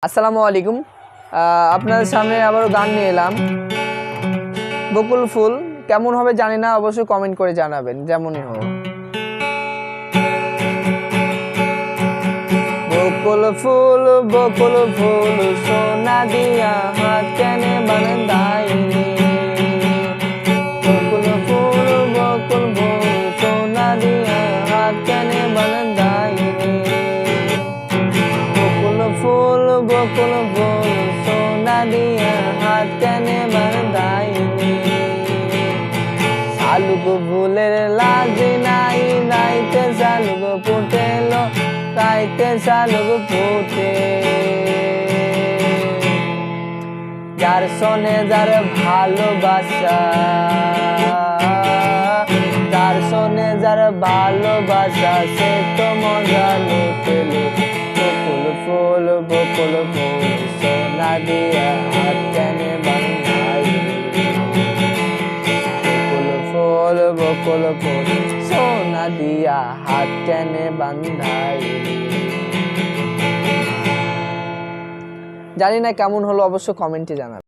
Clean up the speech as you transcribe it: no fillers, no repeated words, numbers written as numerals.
আসসালামু আলাইকুম। আপনাদের সামনে আবারও গান নিয়ে এলাম। বকুল ফুল কেমন হবে জানি না, অবশ্যই কমেন্ট করে জানাবেন যেমনই হোক। বকুল ফুল সোনা দিয়া হাত কেনে বাঁধাইনি। বকুল ফুল সোনা দিয়া হাত কেনে বাঁধাইনি। বকুল ফুল সোনা দিয়া হাত কেনে বাঁধাইনি। শালুক ফুলের লাজ নাই, নাইতে শালুক ফুটেল, তাইতে শালুক ফুটে। যার সনে যার ভালোবাসা, যার সনে যার ভালোবাসা, সে তো মজা লুটেল। বকুল ফুল সোনা দিয়া হাত কেনে বাঁধাইনি। বকুল ফুল সোনা দিয়া হাত কেনে বাঁধাইনি। জানি না কেমন হলো, অবশ্য কমেন্টে জানাবেন।